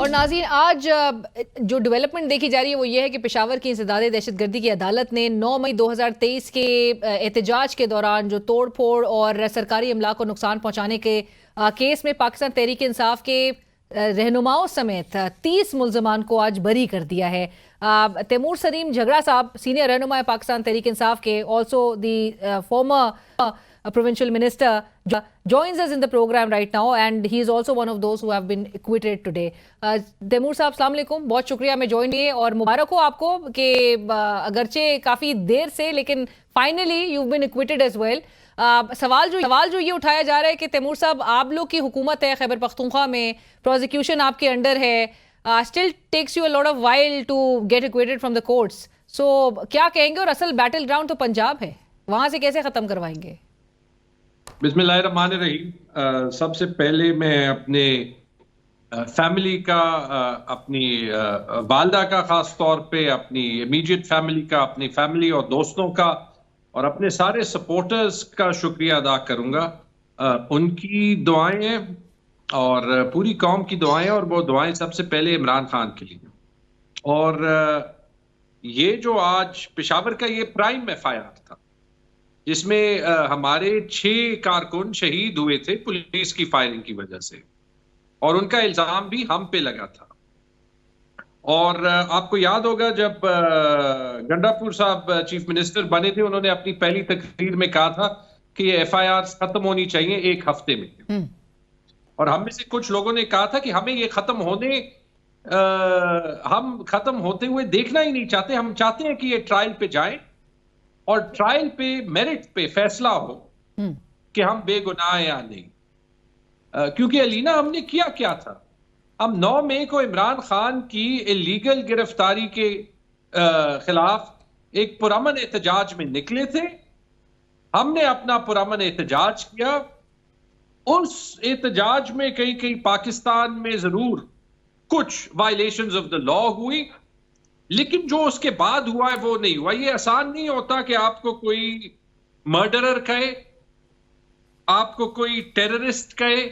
और नाज़रीन, आज जो डेवलपमेंट देखी जा रही है वो ये है कि पेशावर की इंसदादे दहशतगर्दी की अदालत ने 9 मई 2023 के एहतजाज के दौरान जो तोड़ फोड़ और सरकारी अमला को नुकसान पहुंचाने के केस में पाकिस्तान तहरीक इंसाफ के रहनुमाओं समेत 30 मुल्जमान को आज बरी कर दिया है। तैमूर सलीम झगड़ा साहब, सीनियर रहनुमा है पाकिस्तान तहरीक इंसाफ के, also the former provincial minister, joins us in the program right now and he is also one of those who have been acquitted today. Taimur साहब, अस्सलाम वालेकुम, बहुत शुक्रिया मैं ज्वाइन किए और मुबारक हो आपको कि अगरचे काफ़ी देर से लेकिन finally you been acquitted as well. सवाल जो ये उठाया जा रहा है कि तैमूर साहब, आप लोग की हुकूमत है खैबर पख्तूनख्वा में, प्रोसिक्यूशन आपके अंडर है, still takes you a lot of while to get acquitted from the courts. So क्या कहेंगे? और असल बैटल ग्राउंड तो पंजाब है, वहाँ से कैसे ख़त्म करवाएंगे? बिस्मिल्लाहिर्रहमानिर्रहीम। सबसे पहले मैं अपने फैमिली का, अपनी वालदा का, खास तौर पे अपनी इमीडिएट फैमिली का, अपनी फैमिली और दोस्तों का और अपने सारे सपोर्टर्स का शुक्रिया अदा करूंगा। उनकी दुआएं और पूरी कौम की दुआएं, और वो दुआएं सबसे पहले इमरान खान के लिए। और ये जो आज पेशावर का ये प्राइम एफआईआर था जिसमें हमारे 6 कारकुन शहीद हुए थे पुलिस की फायरिंग की वजह से, और उनका इल्जाम भी हम पे लगा था। और आपको याद होगा जब गंडापुर साहब चीफ मिनिस्टर बने थे, उन्होंने अपनी पहली तकरीर में कहा था कि ये एफआईआर खत्म होनी चाहिए 1 हफ्ते में। और हम में से कुछ लोगों ने कहा था कि हमें ये हम खत्म होते हुए देखना ही नहीं चाहते, हम चाहते हैं कि ये ट्रायल पे जाए और ट्रायल पे मेरिट पे फैसला हो कि हम बेगुनाह या नहीं। क्योंकि अलीना, हमने किया क्या था? हम 9 मई को इमरान खान की इलीगल गिरफ्तारी के खिलाफ एक पुरअमन एहतजाज में निकले थे। हमने अपना पुरअमन एहतजाज किया। उस एहतजाज में कहीं पाकिस्तान में जरूर कुछ वायलेशंस ऑफ द लॉ हुई, लेकिन जो उसके बाद हुआ है वो नहीं हुआ। ये आसान नहीं होता कि आपको कोई मर्डरर कहे, आपको कोई टेररिस्ट कहे,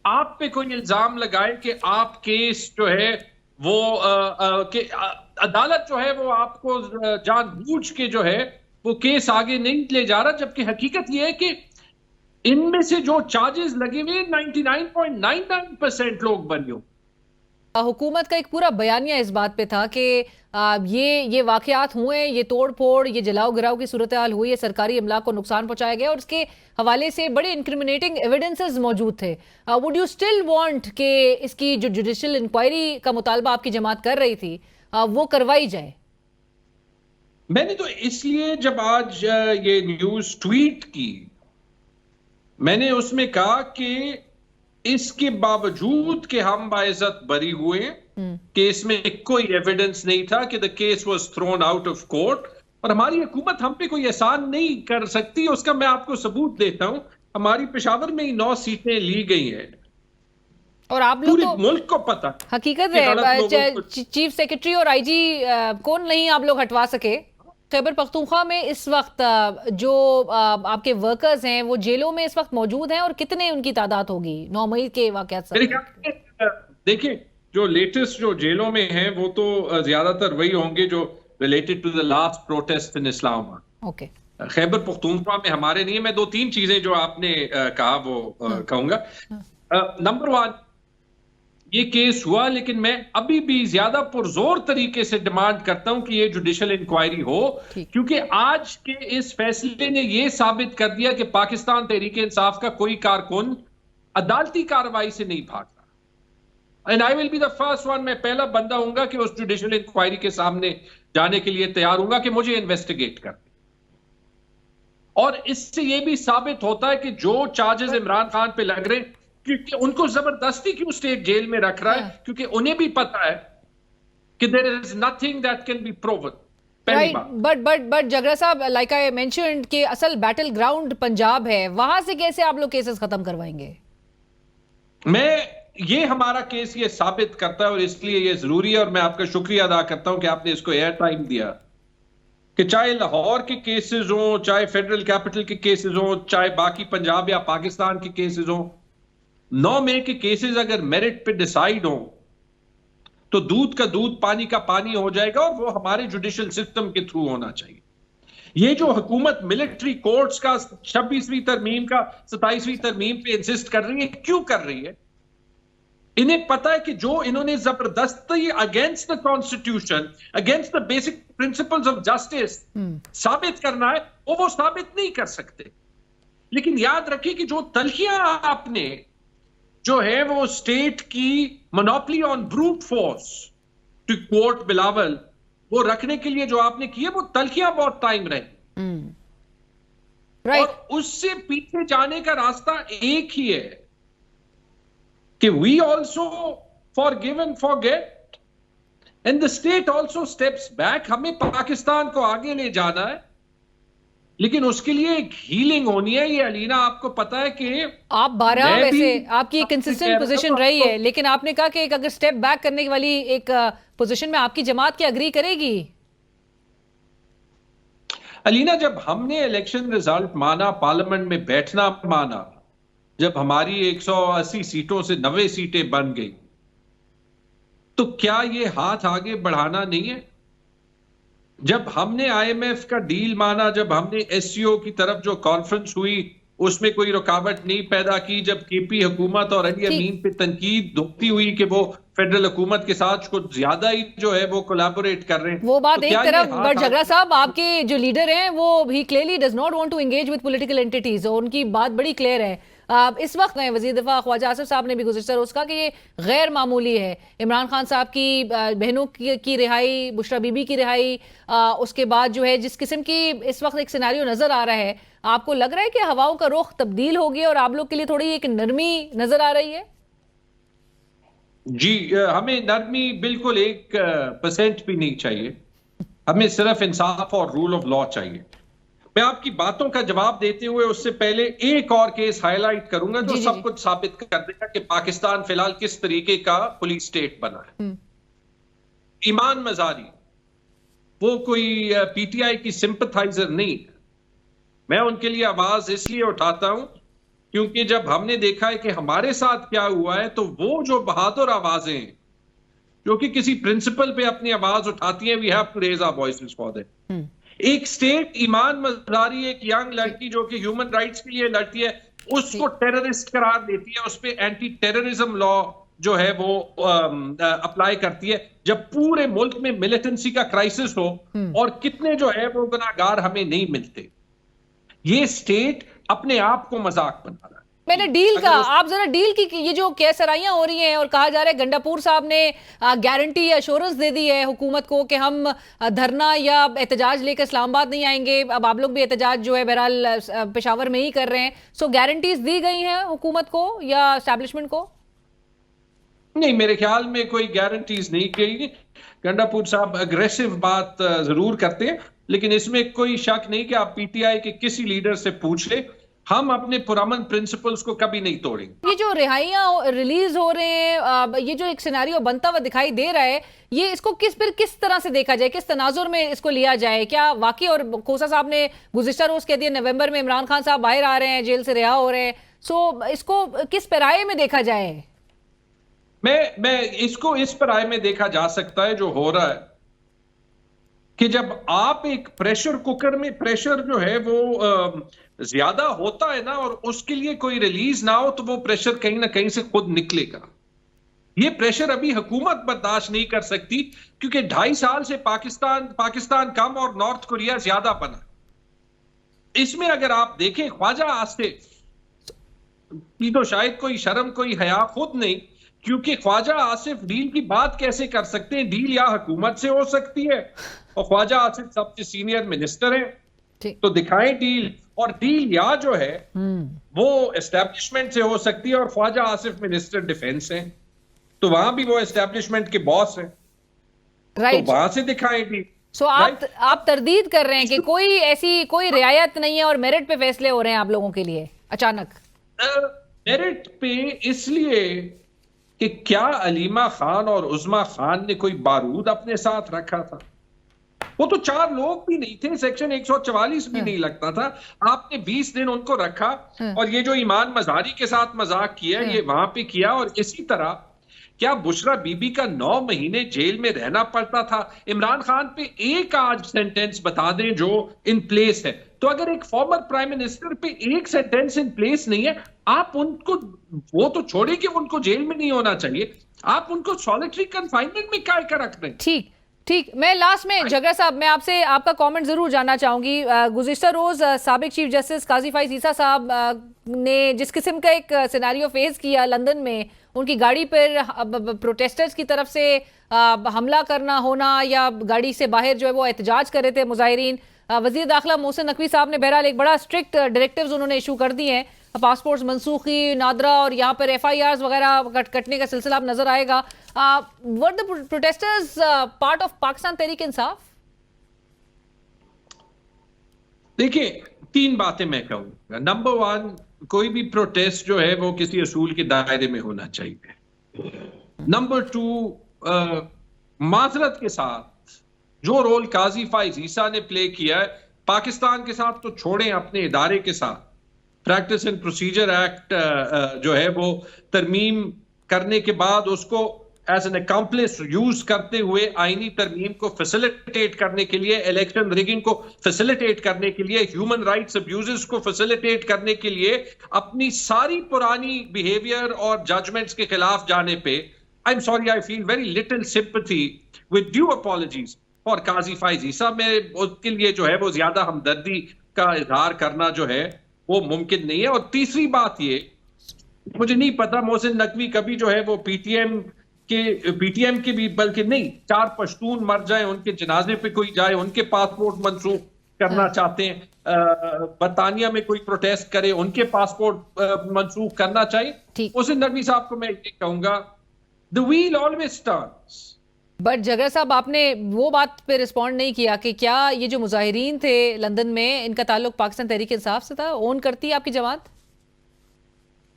आप पे कोई इल्जाम लगाए कि आप केस जो है वो कि अदालत जो है वो आपको जानबूझ के जो है वो केस आगे नहीं ले जा रहा, जबकि हकीकत ये है कि इनमें से जो चार्जेस लगे हुए 99.99% लोग बरी हो। हुकूमत का एक पूरा बयानिया इस बात पे था कि ये वाकयात हुए, ये तोड़ फोड़, ये जलाओ गिराओ की सूरत हाल हुई है, सरकारी अमला को नुकसान पहुंचाया गया और उसके हवाले से बड़े इंक्रिमिनेटिंग एविडेंसेस मौजूद थे। वुड यू स्टिल वांट कि इसकी जो जुडिशियल इंक्वायरी का मुतालबा आपकी जमात कर रही थी वो करवाई जाए? मैंने तो इसलिए जब आज ये न्यूज ट्वीट की, मैंने उसमें कहा कि इसके बावजूद कि हम बाइज्जत बरी हुए, केस में कोई एविडेंस नहीं था कि the case was thrown out of court, और हमारी हुकूमत हम पे कोई एहसान नहीं कर सकती। उसका मैं आपको सबूत देता हूं। हमारी पेशावर में ही 9 सीटें ली गई हैं और आप लोग पूरे तो मुल्क को पता हकीकत है चीफ सेक्रेटरी और आईजी कौन नहीं आप लोग हटवा सके। खैबर पख्तूनख्वा में इस वक्त जो आपके वर्कर्स हैं वो जेलों में इस वक्त मौजूद हैं और कितने उनकी तादाद होगी 9 मई के वाकयात से? देखिए, जो लेटेस्ट जो जेलों में हैं वो तो ज्यादातर वही होंगे जो related to the last protest in Islamabad. Okay, Khyber Pakhtunkhwa में हमारे नहीं है। मैं 2-3 चीजें जो आपने कहा वो कहूंगा। नंबर 1, ये केस हुआ, लेकिन मैं अभी भी ज्यादा पुरजोर तरीके से डिमांड करता हूं कि ये जुडिशियल इंक्वायरी हो, क्योंकि आज के इस फैसले ने ये साबित कर दिया कि पाकिस्तान तहरीक इंसाफ का कोई कारकुन अदालती कार्रवाई से नहीं भाग रहा। And I will be the first one, मैं पहला बंदा हूंगा कि उस जुडिशियल इंक्वायरी के सामने जाने के लिए तैयार हूंगा कि मुझे इन्वेस्टिगेट कर। और इससे यह भी साबित होता है कि जो चार्जेस इमरान खान पे लग रहे, क्योंकि उनको जबरदस्ती क्यों स्टेट जेल में रख रहा है, क्योंकि उन्हें भी पता है कि there is nothing that can be proven. But जगरा साहब, लाइक आई मेंशन्ड कि असल बैटल ग्राउंड पंजाब है, वहां से कैसे आप लोग केसेस खत्म करवाएंगे? ये हमारा केस ये साबित करता है और इसलिए ये जरूरी है, और मैं आपका शुक्रिया अदा करता हूं कि आपने इसको एयर टाइम दिया, कि चाहे लाहौर के केसेस हो, चाहे फेडरल कैपिटल के केसेस हो, चाहे बाकी पंजाब या पाकिस्तान के केसेस हो, 9 मई के केसेस अगर मेरिट पे डिसाइड हो तो दूध का दूध पानी का पानी हो जाएगा और वो हमारे जुडिशियल सिस्टम के थ्रू होना चाहिए। ये जो हुकूमत मिलिट्री कोर्ट्स का 26वीं तरमीम का 27वीं तरमीम पे इंसिस्ट कर रही है, क्यों कर रही है? इन्हें पता है कि जो इन्होंने जबरदस्ती against the constitution, against the basic principles of justice साबित करना है, वो साबित नहीं कर सकते। लेकिन याद रखिए कि जो तलखियां आपने जो है वो स्टेट की monopoly on brute force, to quote Bilawal, वो रखने के लिए जो आपने किए वो तलखियां बहुत टाइम रहे। राइट। और उससे पीछे जाने का रास्ता एक ही है कि we also forgive and forget and the state also steps back. हमें पाकिस्तान को आगे ले जाना है, लेकिन उसके लिए एक हीलिंग होनी है। ये अलीना आपको पता है कि आप 12 वैसे आपकी एक कंसिस्टेंट पोजीशन रही है, लेकिन आपने कहा कि एक अगर स्टेप बैक करने वाली एक पोजीशन में आपकी जमात की अग्री करेगी। अलीना, जब हमने इलेक्शन रिजल्ट माना, पार्लियामेंट में बैठना माना, जब हमारी 180 सीटों से 90 सीटें बन गई, तो क्या ये हाथ आगे बढ़ाना नहीं है? जब हमने IMF का डील माना, जब हमने SCO की तरफ जो कॉन्फ्रेंस हुई उसमें कोई रुकावट नहीं पैदा की, जब KP हुकूमत और अली अमीन पे तनकीद होती हुई कि वो फेडरल हुकूमत के साथ कुछ ज्यादा ही जो है वो कोलैबोरेट कर रहे हैं, वो बात तो एक क्या तरफ, ये बट हाथ झगड़ा साहब आपके जो लीडर हैं वो भी clearly does not want to engage with political entities, और उनकी बात बड़ी क्लियर है। इस वक्त वज़ीर दिफा ख्वाजा आसिफ साहब ने भी गुज़िश्ता रोज़ कहा कि ये गैर मामूली है। इमरान खान साहब की बहनों की रिहाई, बुशरा बीबी की रिहाई, उसके बाद जो है जिस किस्म की इस वक्त एक सिनेरियो नजर आ रहा है, आपको लग रहा है कि हवाओं का रुख तब्दील हो गया और आप लोग के लिए थोड़ी एक नरमी नजर आ रही है? जी, हमें नरमी बिल्कुल 1% भी नहीं चाहिए। हमें सिर्फ इंसाफ और रूल ऑफ लॉ चाहिए। मैं आपकी बातों का जवाब देते हुए उससे पहले एक और केस हाईलाइट करूंगा जो सब कुछ साबित कर देगा कि पाकिस्तान फिलहाल किस तरीके का पुलिस स्टेट बना है। ईमान मजारी वो कोई PTI की सिंपथाइजर नहीं है। मैं उनके लिए आवाज इसलिए उठाता हूं क्योंकि जब हमने देखा है कि हमारे साथ क्या हुआ है, तो वो जो बहादुर आवाजें हैं जो कि किसी प्रिंसिपल पे अपनी आवाज उठाती हैं, we have to raise our voices for them. एक स्टेट ईमान मज़ारी, एक यंग लड़की जो कि ह्यूमन राइट्स के लिए लड़ती है, उसको टेररिस्ट करार देती है, उस पे एंटी टेररिज्म लॉ जो है वो अप्लाई करती है, जब पूरे मुल्क में मिलिटेंसी का क्राइसिस हो और कितने जो है वो गुनाहगार हमें नहीं मिलते। ये स्टेट अपने आप को मजाक बना रहा है। मैंने डील का, आप जरा डील की ये जो केसराइयां हो रही हैं और कहा जा रहा है गंडापुर साहब ने गारंटी या एश्योरेंस दे दी है हुकूमत को कि हम धरना या एहतजाज लेकर इस्लामाबाद नहीं आएंगे। अब आप लोग भी एहतजाज जो है बहरहाल पेशावर में ही कर रहे हैं। सो गारंटीज दी गई हैं हुकूमत को या एस्टैब्लिशमेंट को? नहीं, मेरे ख्याल में कोई गारंटीज नहीं गई। गंडापुर साहब अग्रेसिव बात जरूर करते हैं, लेकिन इसमें कोई शक नहीं कि आप PTI के किसी लीडर से पूछ ले, हम अपने पुरअमन प्रिंसिपल्स को कभी नहीं तोड़ेंगे। ये जो रिहाइयां रिलीज हो रहे हैं, ये जो एक सिनेरियो बनता हुआ दिखाई दे रहा है, ये इसको किस तरह से देखा जाए, किस तनाजुर में इसको लिया जाए? क्या वाकई, और खोसा साहब ने गुज़िश्ता रोज कह दिया नवंबर में इमरान खान साहब बाहर आ रहे हैं, जेल से रिहा हो रहे हैं, सो इसको किस पैराए में देखा जाए? मैं इसको इस पैराए में देखा जा सकता है जो हो रहा है कि जब आप एक प्रेशर कुकर में प्रेशर जो है वो ज्यादा होता है ना, और उसके लिए कोई रिलीज ना हो, तो वो प्रेशर कहीं ना कहीं से खुद निकलेगा। ये प्रेशर अभी हुकूमत बर्दाश्त नहीं कर सकती, क्योंकि 2.5 साल से पाकिस्तान कम और नॉर्थ कोरिया ज्यादा बना। इसमें अगर आप देखें, ख्वाजा आसिफ की तो शायद कोई शर्म कोई हया खुद नहीं, क्योंकि ख्वाजा आसिफ डील की बात कैसे कर सकते हैं? डील या हुकूमत से हो सकती है, और ख्वाजा आसिफ सबसे सीनियर मिनिस्टर हैं, तो दिखाएं डील। और डील या जो है वो एस्टैब्लिशमेंट से हो सकती है, और ख्वाजा आसिफ मिनिस्टर डिफेंस हैं, तो वहां भी वो एस्टैब्लिशमेंट के बॉस हैं, तो वहां से दिखाएं डील। सो आप तरदीद कर रहे हैं कि कोई ऐसी कोई रियायत नहीं है और मेरिट पे फैसले हो रहे हैं आप लोगों के लिए अचानक? मेरिट पे इसलिए कि क्या अलीमा खान और उज़मा खान ने कोई बारूद अपने साथ रखा था? वो तो 4 लोग भी नहीं थे, सेक्शन 144 भी नहीं लगता था। आपने 20 दिन उनको रखा, और ये जो ईमान मज़ारी के साथ मजाक किया ये वहां पे किया। और इसी तरह क्या बुशरा बीबी का 9 महीने जेल में रहना पड़ता था? इमरान खान पे एक आज सेंटेंस बता दें जो इन प्लेस है। तो अगर एक फॉर्मर प्राइम मिनिस्टर पे एक सेंटेंस इन प्लेस नहीं है, आप उनको, वो तो छोड़े कि उनको जेल में नहीं होना चाहिए, आप उनको सॉलिटरी कंफाइनमेंट में क्या कर रख रहे हैं? ठीक ठीक, मैं लास्ट में जगरा साहब, मैं आपसे आपका कमेंट जरूर जानना चाहूंगी। गुज़िश्ता रोज साबिक चीफ जस्टिस काजी फाइज ईसा साहब ने जिस किस्म का एक सिनेरियो फेस किया लंदन में, उनकी गाड़ी पर प्रोटेस्टर्स की तरफ से हमला करना होना, या गाड़ी से बाहर जो है वो एहतजाज कर रहे थे मुजाहिरीन, वजीर दाखिला मोहसिन नकवी साहब ने बहरहाल एक बड़ा स्ट्रिक्ट डायरेक्टिव्स उन्होंने इशू कर दिए हैं, पासपोर्ट्स मनसूखी, नादरा, और यहाँ पर FIRs वगैरह कटने का सिलसिला अब नजर आएगा। Were the protesters part of Pakistan Tehreek Insaf? देखिए, 3 बातें मैं कहूंगा। नंबर 1, कोई भी प्रोटेस्ट जो है वो किसी असूल के दायरे में होना चाहिए। नंबर 2, माजरत के साथ जो रोल काजी फाइज ईसा ने प्ले किया है पाकिस्तान के साथ, तो छोड़ें, अपने इदारे के साथ प्रैक्टिस एंड प्रोसीजर एक्ट जो है वो तरमीम करने के बाद उसको एज एन अकम्प्लिस यूज करते हुए आईनी तरमीम को फैसिलिटेट करने के लिए, इलेक्शन रिगिंग को फैसिलिटेट करने के लिए, ह्यूमन राइट्स अब्यूजेस को फैसिलिटेट करने के लिए अपनी सारी पुरानी बिहेवियर और जजमेंट्स के खिलाफ जाने पे, I am sorry, I feel very little sympathy with due apologies for Qazi Faez Isa. में उसके लिए जो है वो ज्यादा हमदर्दी का इजहार करना जो है वो मुमकिन नहीं है। और तीसरी बात ये, मुझे नहीं पता मोहसिन नकवी कभी जो है वो पीटीएम के भी, बल्कि नहीं, 4 पश्तून मर जाए, उनके जनाजे पे कोई जाए, उनके पासपोर्ट मनसूख करना चाहते हैं, बरतानिया में कोई प्रोटेस्ट करे, उनके पासपोर्ट मनसूख करना चाहिए। मोहसिन नकवी साहब को मैं ये कहूंगा, the wheel always turns. But जगर साहब, आपने वो बात पे रिस्पॉन्ड नहीं किया कि क्या ये जो मुजाहिरीन थे लंदन में, इनका ताल्लुक पाकिस्तान तहरीक इंसाफ से था? ओन करती है आपकी जमात?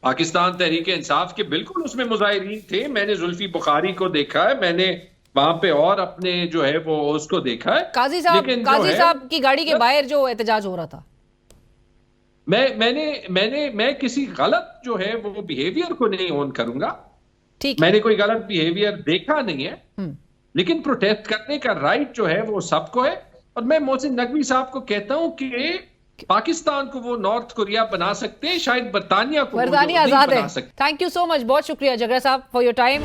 पाकिस्तान तहरीक इंसाफ के बिल्कुल उसमें मुजाहिरीन थे। मैंने जुल्फी बुखारी को देखा है, मैंने वहां पे और अपने जो है वो उसको देखा है। काजी साहब की गाड़ी के बाहर जो एहतजाज हो रहा था, मैं किसी गलत जो है वो बिहेवियर को नहीं ओन करूंगा। ठीक, मैंने कोई गलत बिहेवियर देखा नहीं है, लेकिन प्रोटेस्ट करने का राइट जो है वो सबको है। और मैं मोहसिन नकवी साहब को कहता हूं कि पाकिस्तान को वो नॉर्थ कोरिया बना सकते हैं, शायद बरतानिया को आजाद है। थैंक यू सो मच, बहुत शुक्रिया जगरा साहब फॉर योर टाइम।